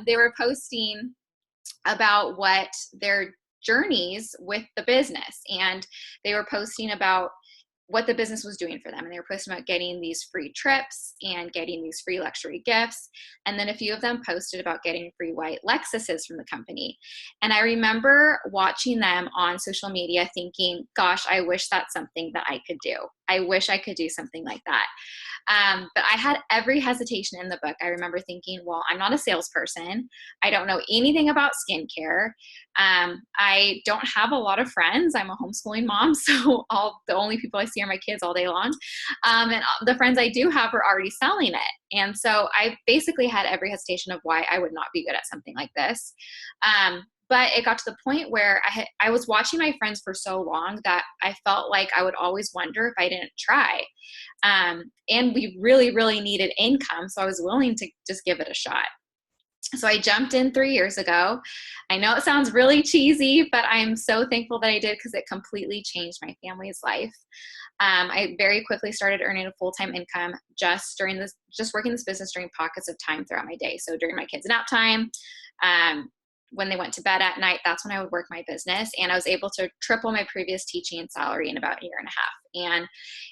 They were posting about what their journeys with the business, and they were posting about what the business was doing for them. And they were posting about getting these free trips and getting these free luxury gifts. And then a few of them posted about getting free white Lexuses from the company. And I remember watching them on social media thinking, gosh, I wish that's something that I could do. I wish I could do something like that. But I had every hesitation in the book. I remember thinking, well, I'm not a salesperson. I don't know anything about skincare. I don't have a lot of friends. I'm a homeschooling mom, so the only people I see are my kids all day long. And the friends I do have are already selling it. And so I basically had every hesitation of why I would not be good at something like this. But it got to the point where I was watching my friends for so long that I felt like I would always wonder if I didn't try. And we really, really needed income, so I was willing to just give it a shot. So I jumped in 3 years ago. I know it sounds really cheesy, but I'm so thankful that I did because it completely changed my family's life. I very quickly started earning a full-time income just working this business during pockets of time throughout my day. So during my kids' nap time, when they went to bed at night, that's when I would work my business. And I was able to triple my previous teaching salary in about a year and a half. And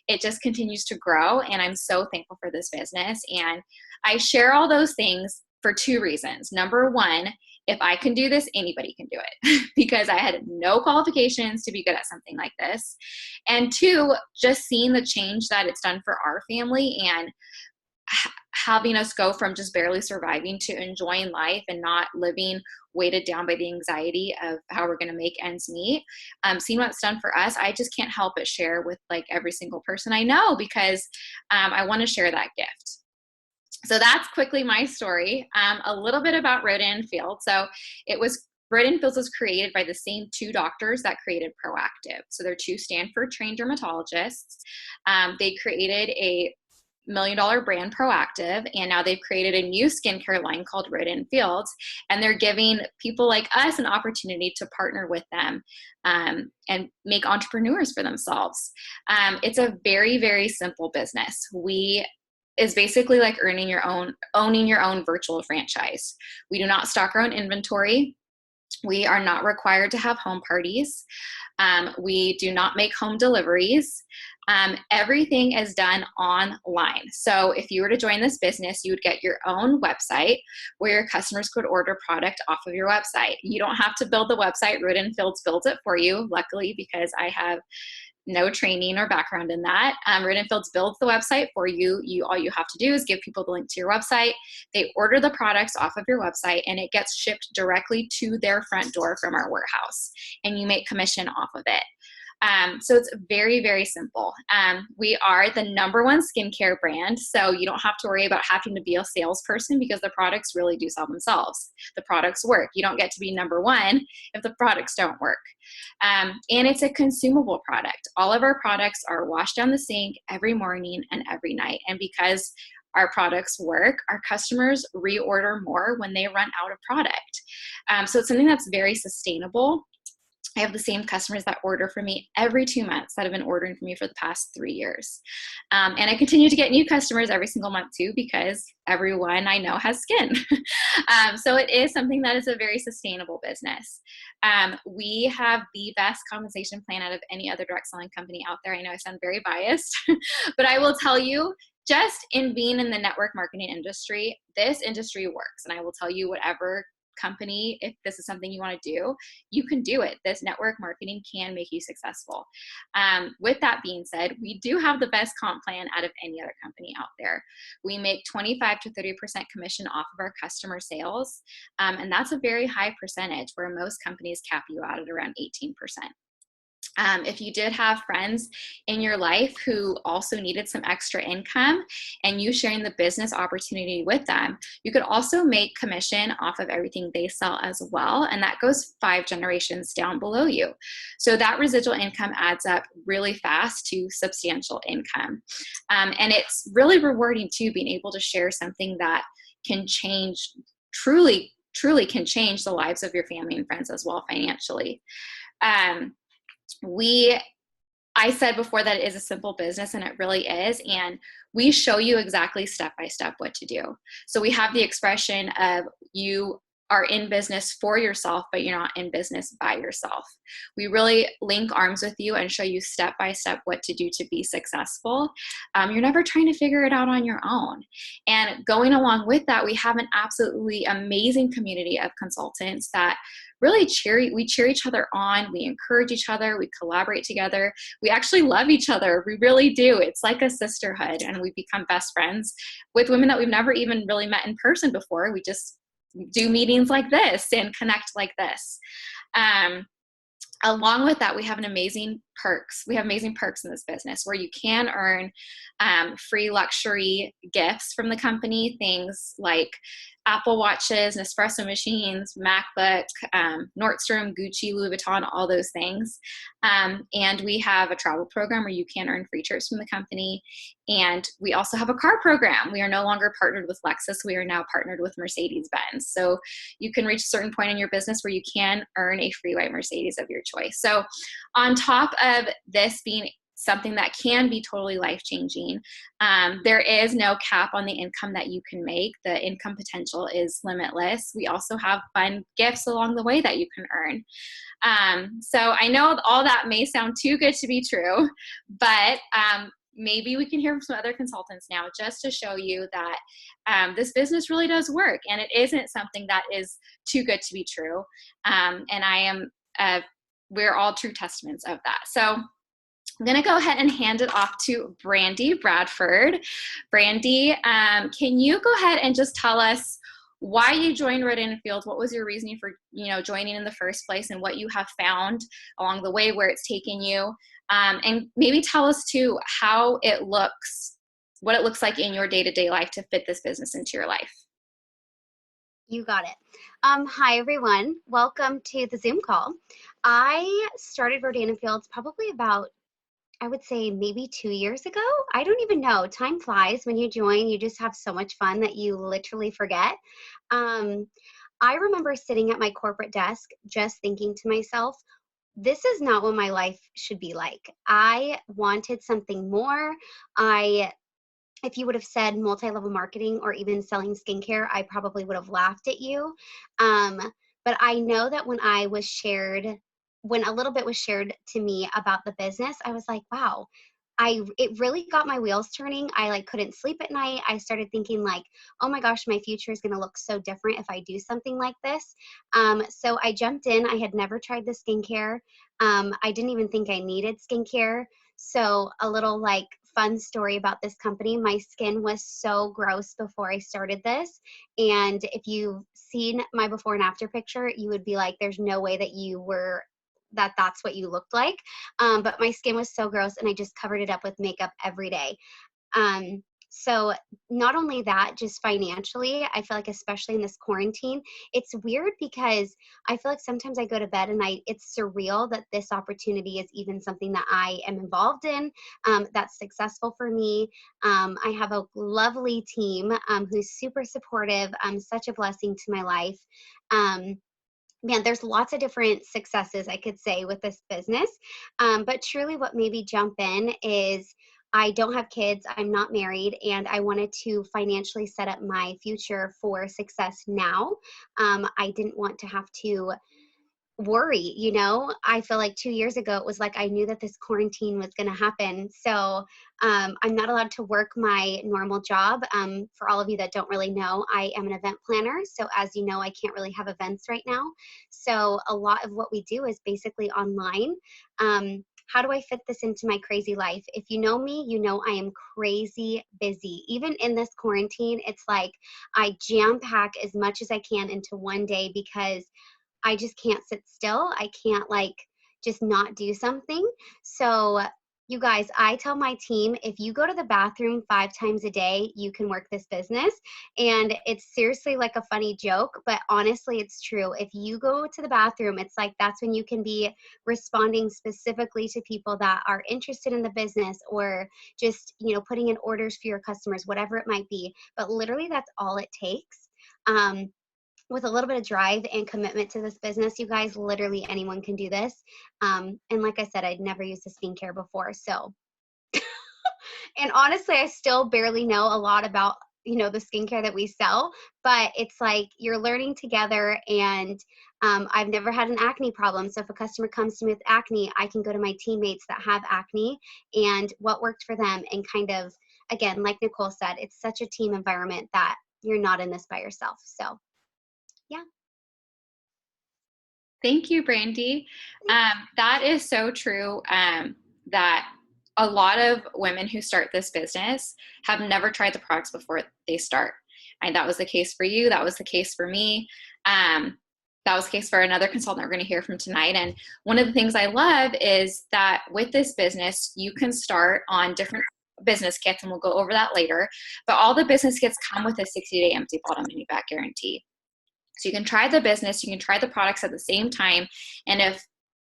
it just continues to grow. And I'm so thankful for this business. And I share all those things for two reasons. Number one, if I can do this, anybody can do it because I had no qualifications to be good at something like this. And two, just seeing the change that it's done for our family and having us go from just barely surviving to enjoying life and not living weighted down by the anxiety of how we're going to make ends meet. Seeing what it's done for us, I just can't help but share with like every single person I know because I want to share that gift. So that's quickly my story. A little bit about Rodan & Field. So Rodan & Fields was created by the same two doctors that created Proactiv. So they're two Stanford trained dermatologists. They created a $1 million brand Proactiv, and now they've created a new skincare line called Rodan & Fields, and they're giving people like us an opportunity to partner with them and make entrepreneurs for themselves. It's a very, very simple business. Is basically like owning your own virtual franchise. We do not stock our own inventory. We are not required to have home parties. We do not make home deliveries. Everything is done online. So if you were to join this business, you would get your own website where your customers could order product off of your website. You don't have to build the website. Rodan & Fields builds it for you, luckily, because I have no training or background in that. Rodan & Fields builds the website for you. All you have to do is give people the link to your website. They order the products off of your website and it gets shipped directly to their front door from our warehouse. And you make commission off of it. So it's very, very simple. We are the #1 skincare brand, so you don't have to worry about having to be a salesperson because the products really do sell themselves. The products work. You don't get to be #1 if the products don't work. And it's a consumable product. All of our products are washed down the sink every morning and every night. And because our products work, our customers reorder more when they run out of product. So it's something that's very sustainable. I have the same customers that order from me every 2 months that have been ordering from me for the past 3 years. And I continue to get new customers every single month too, because everyone I know has skin. So it is something that is a very sustainable business. We have the best compensation plan out of any other direct selling company out there. I know I sound very biased, but I will tell you, just in being in the network marketing industry, this industry works. And I will tell you, whatever company, if this is something you want to do, you can do it. This network marketing can make you successful. With that being said, we do have the best comp plan out of any other company out there. We make 25 to 30% commission off of our customer sales. And that's a very high percentage where most companies cap you out at around 18%. If you did have friends in your life who also needed some extra income and you sharing the business opportunity with them, you could also make commission off of everything they sell as well. And that goes 5 generations down below you. So that residual income adds up really fast to substantial income. And it's really rewarding too, being able to share something that can change, truly can change the lives of your family and friends as well financially. We I said before that it is a simple business, and it really is. And we show you exactly step by step what to do. So we have the expression of, you are in business for yourself, but you're not in business by yourself. We really link arms with you and show you step by step what to do to be successful. You're never trying to figure it out on your own. And going along with that, we have an absolutely amazing community of consultants that really we cheer each other on, we encourage each other, we collaborate together, we actually love each other. We really do. It's like a sisterhood, and we become best friends with women that we've never even really met in person before. We just do meetings like this and connect like this. Along with that, we have amazing perks. We have amazing perks in this business where you can earn free luxury gifts from the company, things like Apple Watches, Nespresso machines, MacBook, Nordstrom, Gucci, Louis Vuitton, all those things. And we have a travel program where you can earn free trips from the company. And we also have a car program. We are no longer partnered with Lexus. We are now partnered with Mercedes-Benz. So you can reach a certain point in your business where you can earn a free white Mercedes of your choice. So on top of this being something that can be totally life-changing, there is no cap on the income that you can make. The income potential is limitless. We also have fun gifts along the way that you can earn. So I know all that may sound too good to be true, but maybe we can hear from some other consultants now just to show you that this business really does work, and it isn't something that is too good to be true. And we're all true testaments of that. So I'm going to go ahead and hand it off to Brandy Bradford. Brandy, can you go ahead and just tell us why you joined Rodan & Fields? What was your reasoning for, joining in the first place, and what you have found along the way, where it's taken you? And maybe tell us too how it looks, what it looks like in your day-to-day life to fit this business into your life. You got it. Hi, everyone. Welcome to the Zoom call. I started Rodan & Fields probably about, I would say maybe 2 years ago. I don't even know. Time flies when you join. You just have so much fun that you literally forget. I remember sitting at my corporate desk just thinking to myself, this is not what my life should be like. I wanted something more. If you would have said multi-level marketing or even selling skincare, I probably would have laughed at you. But I know that when a little bit was shared to me about the business, I was like, wow, it really got my wheels turning. I couldn't sleep at night. I started thinking like, oh my gosh, my future is going to look so different if I do something like this. So I jumped in. I had never tried the skincare. I didn't even think I needed skincare. So a little fun story about this company. My skin was so gross before I started this. And if you've seen my before and after picture, you would be like, there's no way that's what you looked like. But my skin was so gross, and I just covered it up with makeup every day. So not only that, just financially, I feel like especially in this quarantine, it's weird because I feel like sometimes I go to bed and it's surreal that this opportunity is even something that I am involved in, that's successful for me. I have a lovely team who's super supportive, such a blessing to my life. Man, there's lots of different successes I could say with this business. But truly what made me jump in is I don't have kids, I'm not married, and I wanted to financially set up my future for success now. I didn't want to have to worry, I feel like 2 years ago, it was like I knew that this quarantine was going to happen. So I'm not allowed to work my normal job. For all of you that don't really know, I am an event planner. So as you know, I can't really have events right now. So a lot of what we do is basically online. How do I fit this into my crazy life? If you know me, you know I am crazy busy. Even in this quarantine, it's like I jam pack as much as I can into one day because I just can't sit still. I can't just not do something. So you guys, I tell my team, if you go to the bathroom 5 times a day, you can work this business. And it's seriously like a funny joke, but honestly, it's true. If you go to the bathroom, it's like that's when you can be responding specifically to people that are interested in the business, or just, putting in orders for your customers, whatever it might be. But literally that's all it takes. with a little bit of drive and commitment to this business, you guys, literally anyone can do this. And like I said, I'd never used a skincare before. So, and honestly, I still barely know a lot about, the skincare that we sell, but it's like you're learning together. And I've never had an acne problem. So if a customer comes to me with acne, I can go to my teammates that have acne and what worked for them. And kind of, again, like Nicole said, it's such a team environment that you're not in this by yourself. So yeah. Thank you, Brandy. That is so true, that a lot of women who start this business have never tried the products before they start. And that was the case for you. That was the case for me. That was the case for another consultant we're going to hear from tonight. And one of the things I love is that with this business, you can start on different business kits, and we'll go over that later. But all the business kits come with a 60-day empty bottle money back guarantee. So you can try the business, you can try the products at the same time. And if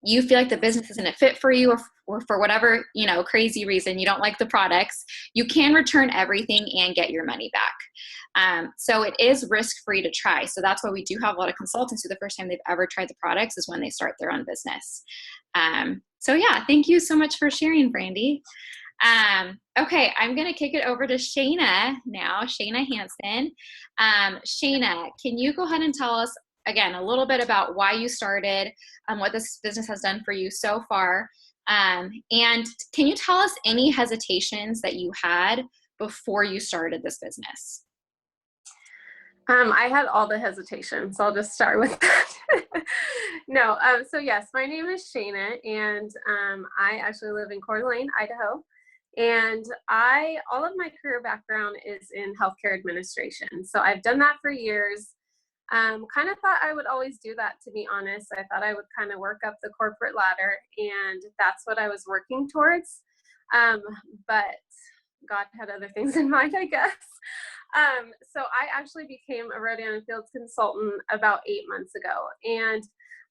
you feel like the business isn't a fit for you, or for whatever, crazy reason you don't like the products, you can return everything and get your money back. So it is risk-free to try. So that's why we do have a lot of consultants who the first time they've ever tried the products is when they start their own business. So yeah, thank you so much for sharing, Brandy. Okay, I'm going to kick it over to Shayna now, Shayna Hanson. Shayna, can you go ahead and tell us, again, a little bit about why you started, what this business has done for you so far, and can you tell us any hesitations that you had before you started this business? I had all the hesitations, so I'll just start with that. No, so yes, my name is Shayna, and I actually live in Coeur d'Alene, Idaho. And all of my career background is in healthcare administration. So I've done that for years. Kind of thought I would always do that, to be honest. I thought I would kind of work up the corporate ladder, and that's what I was working towards. But God had other things in mind, I guess. So I actually became a Rodan & Fields consultant about 8 months ago. And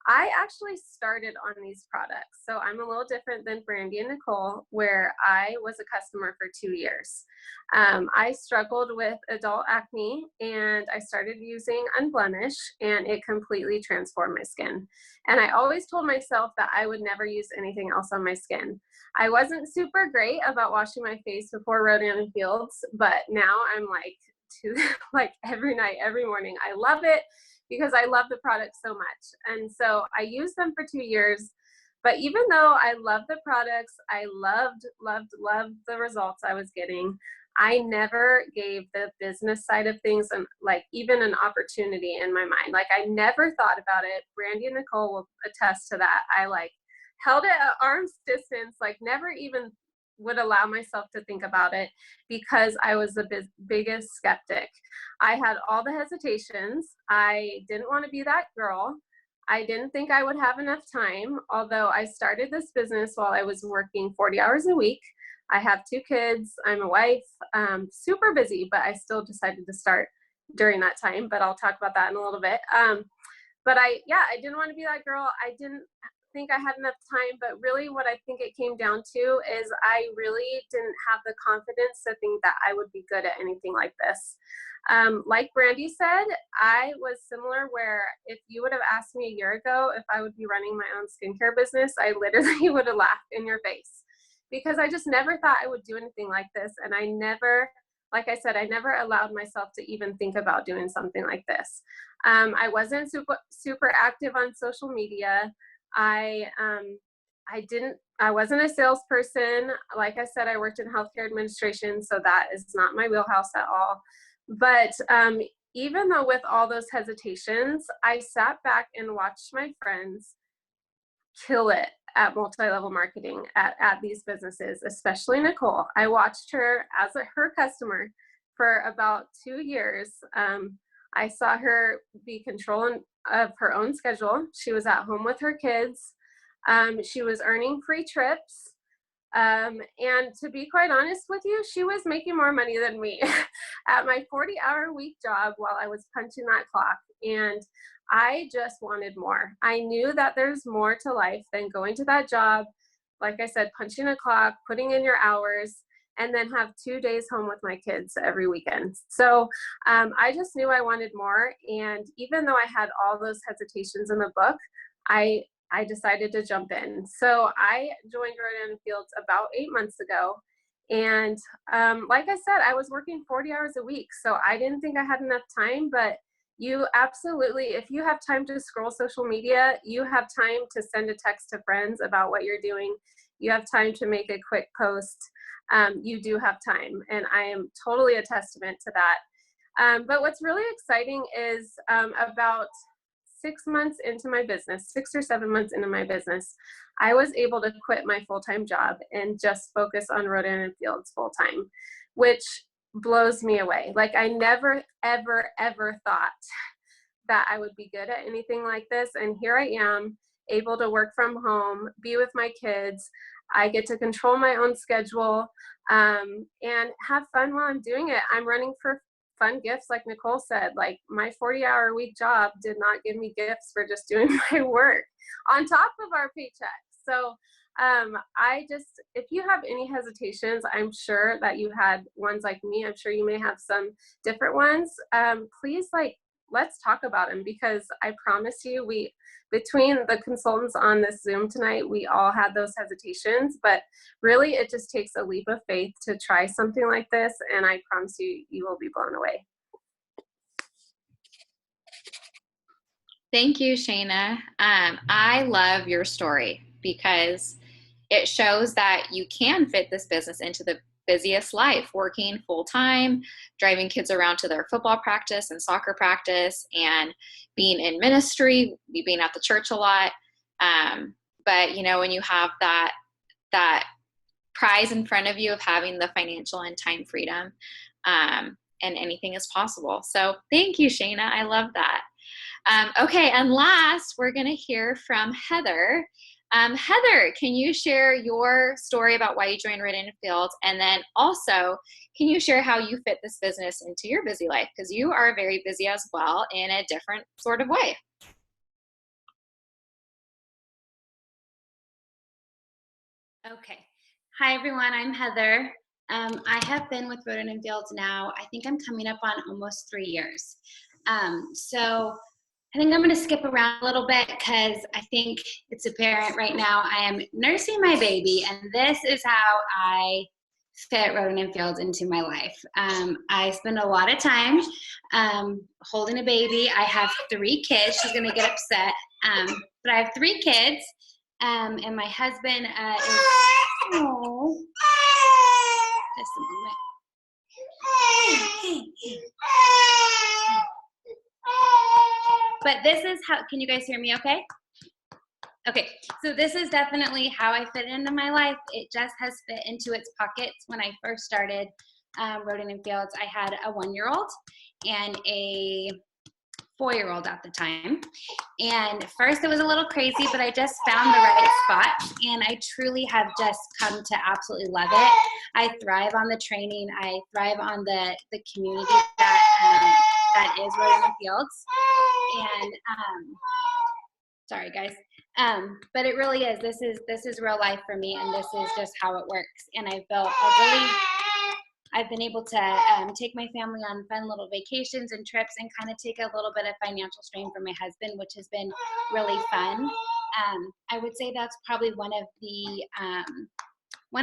I actually started on these products. So I'm a little different than Brandy and Nicole, where I was a customer for 2 years. I struggled with adult acne, and I started using Unblemish, and it completely transformed my skin. And I always told myself that I would never use anything else on my skin. I wasn't super great about washing my face before Rodan & Fields, but now I'm like every night, every morning. I love it because I love the product so much. And so I used them for 2 years. But even though I loved the products, I loved the results I was getting, I never gave the business side of things like even an opportunity in my mind. Like I never thought about it. Brandy and Nicole will attest to that. I held it at arm's distance, like never even would allow myself to think about it because I was the biggest skeptic. I had all the hesitations. I didn't want to be that girl. I didn't think I would have enough time, although I started this business while I was working 40 hours a week. I have 2 kids. I'm a wife, super busy, but I still decided to start during that time, but I'll talk about that in a little bit. But I didn't want to be that girl. I didn't think I had enough time, but really what I think it came down to is I really didn't have the confidence to think that I would be good at anything like this. Like Brandy said, I was similar where if you would have asked me a year ago if I would be running my own skincare business, I literally would have laughed in your face because I just never thought I would do anything like this. And I never, like I said, I never allowed myself to even think about doing something like this. I wasn't super active on social media. I wasn't a salesperson. Like I said, I worked in healthcare administration, so that is not my wheelhouse at all. But even though with all those hesitations, I sat back and watched my friends kill it at multi-level marketing at these businesses, especially Nicole. I watched her as her customer for about 2 years. I saw her be controlling of her own schedule. She was at home with her kids. She was earning free trips. And to be quite honest with you, she was making more money than me at my 40-hour-a-week job while I was punching that clock. And I just wanted more. I knew that there's more to life than going to that job. Like I said, punching a clock, putting in your hours. and then have 2 days home with my kids every weekend. So I just knew I wanted more. And even though I had all those hesitations in the book, I decided to jump in. So I joined Rodan Fields about 8 months ago. And like I said, I was working 40 hours a week. So I didn't think I had enough time, but you absolutely, if you have time to scroll social media, you have time to send a text to friends about what you're doing. You have time to make a quick post. You do have time. And I am totally a testament to that. But what's really exciting is about 6 months into my business, 6 or 7 months into my business, I was able to quit my full-time job and just focus on Rodan Fields full-time, which blows me away. Like I never, ever, ever thought that I would be good at anything like this. And here I am, able to work from home, be with my kids. I get to control my own schedule and have fun while I'm doing it. I'm running for fun gifts, like Nicole said. Like my 40-hour-a-week job did not give me gifts for just doing my work on top of our paycheck. So if you have any hesitations, I'm sure that you had ones like me. I'm sure you may have some different ones. Please, let's talk about them, because I promise you, between the consultants on this Zoom tonight, we all had those hesitations, but really it just takes a leap of faith to try something like this. And I promise you, you will be blown away. Thank you, Shayna. I love your story because it shows that you can fit this business into the busiest life, working full-time, driving kids around to their football practice and soccer practice, and being in ministry, being at the church a lot. But when you have that prize in front of you of having the financial and time freedom, and anything is possible. So thank you, Shayna. I love that. Okay, and last, we're going to hear from Heather. Heather, can you share your story about why you joined Rodan Fields? And then also, can you share how you fit this business into your busy life? Because you are very busy as well in a different sort of way. Okay. Hi, everyone. I'm Heather. I have been with Rodan Fields now, I think I'm coming up on almost 3 years. So I think I'm going to skip around a little bit because I think it's apparent right now I am nursing my baby, and this is how I fit Rodan Fields into my life. I spend a lot of time holding a baby. I have 3 kids. She's going to get upset. But I have 3 kids, and my husband is... Oh, just a moment. But this is how, can you guys hear me okay? Okay, so this is definitely how I fit into my life. It just has fit into its pockets. When I first started Rodan Fields, I had a 1-year-old and a 4-year-old at the time. And first it was a little crazy, but I just found the right spot, and I truly have just come to absolutely love it. I thrive on the training. I thrive on the community that is Rodan Fields. And sorry guys, but it really is. This is real life for me, and this is just how it works. And I've been able to take my family on fun little vacations and trips, and kind of take a little bit of financial strain from my husband, which has been really fun. I would say that's probably one of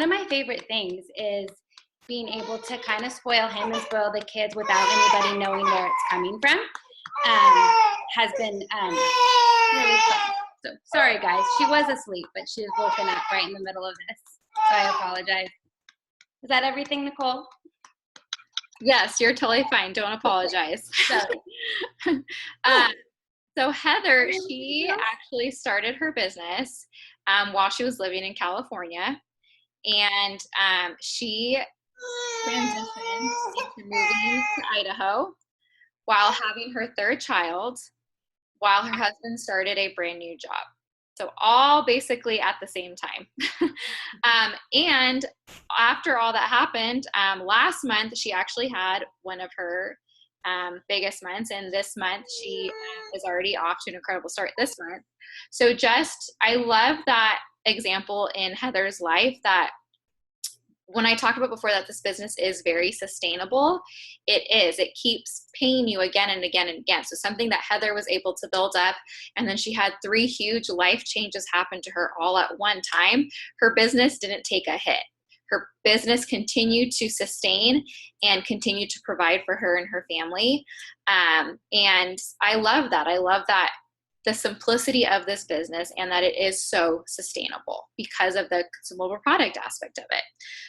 my favorite things is being able to kind of spoil him and spoil the kids without anybody knowing where it's coming from. Has been really fun. So sorry guys, she was asleep, but she was woken up right in the middle of this. So I apologize. Is that everything, Nicole? Yes, you're totally fine. Don't apologize. So Heather, she actually started her business while she was living in California, and she transitioned into moving to Idaho while having her 3rd child, while her husband started a brand new job. So all basically at the same time. And after all that happened, last month, she actually had one of her biggest months. And this month, she is already off to an incredible start this month. So I love that example in Heather's life, that when I talked about before that this business is very sustainable, it is. It keeps paying you again and again and again. So something that Heather was able to build up, and then she had 3 huge life changes happen to her all at one time. Her business didn't take a hit. Her business continued to sustain and continue to provide for her and her family. And I love that. I love that the simplicity of this business and that it is so sustainable because of the consumable product aspect of it.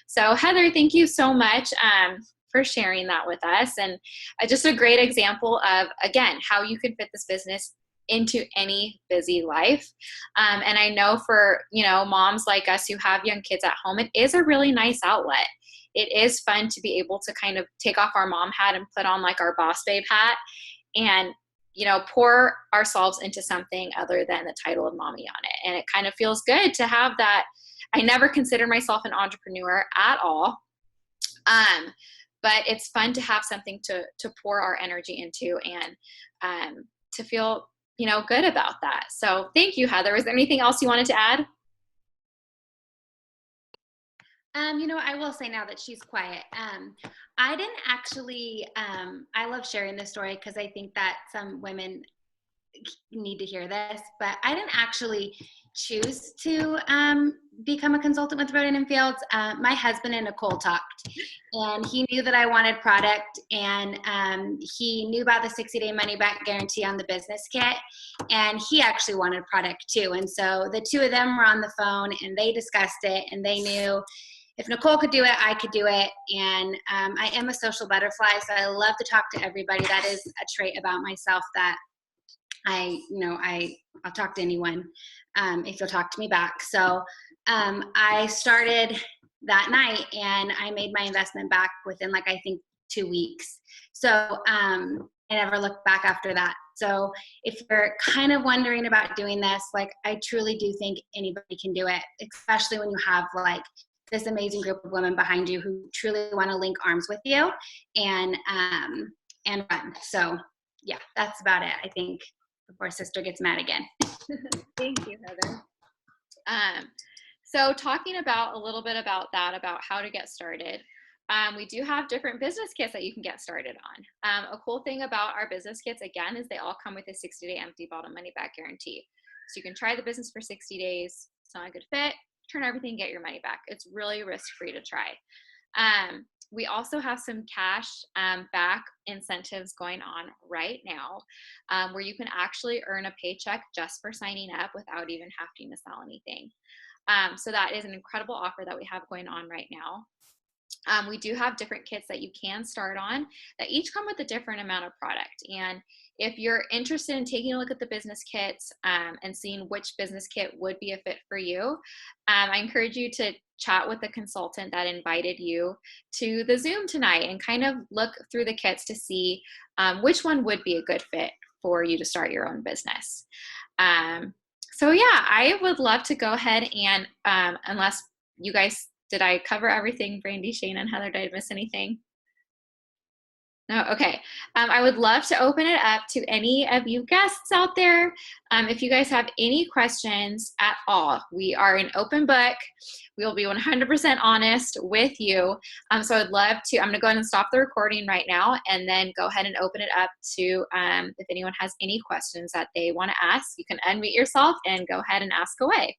So Heather, thank you so much for sharing that with us. And just a great example of, again, how you can fit this business into any busy life. And I know for, moms like us who have young kids at home, it is a really nice outlet. It is fun to be able to kind of take off our mom hat and put on like our boss babe hat and pour ourselves into something other than the title of mommy on it. And it kind of feels good to have that. I never considered myself an entrepreneur at all. But it's fun to have something to pour our energy into and to feel, good about that. So thank you, Heather. Is there anything else you wanted to add? I will say now that she's quiet. I didn't actually, I love sharing this story because I think that some women need to hear this, but I didn't actually choose to become a consultant with Rodan and Fields. My husband and Nicole talked, and he knew that I wanted product, and he knew about the 60-day money-back guarantee on the business kit, and he actually wanted product too. And so the two of them were on the phone, and they discussed it, and they knew if Nicole could do it, I could do it. And I am a social butterfly, so I love to talk to everybody. That is a trait about myself that I'll talk to anyone if you'll talk to me back. So I started that night, and I made my investment back within I think 2 weeks. So I never looked back after that. So if you're kind of wondering about doing this, I truly do think anybody can do it, especially when you have this amazing group of women behind you who truly want to link arms with you and run. So yeah, that's about it, I think, before sister gets mad again. Thank you, Heather. So talking about a little bit about how to get started. We do have different business kits that you can get started on. A cool thing about our business kits, again, is they all come with a 60-day empty bottle money back guarantee. So you can try the business for 60 days. It's not a good fit. Turn everything, get your money back. It's really risk-free to try. We also have some cash back incentives going on right now where you can actually earn a paycheck just for signing up without even having to sell anything. So that is an incredible offer that we have going on right now. We do have different kits that you can start on that each come with a different amount of product. And if you're interested in taking a look at the business kits and seeing which business kit would be a fit for you, I encourage you to chat with the consultant that invited you to the Zoom tonight and kind of look through the kits to see which one would be a good fit for you to start your own business. So yeah, I would love to go ahead and unless you guys, did I cover everything, Brandy, Shane, and Heather? Did I miss anything? No, okay. I would love to open it up to any of you guests out there. If you guys have any questions at all, we are an open book. We will be 100% honest with you. So I'd love to, I'm gonna go ahead and stop the recording right now and then go ahead and open it up to if anyone has any questions that they wanna ask, you can unmute yourself and go ahead and ask away.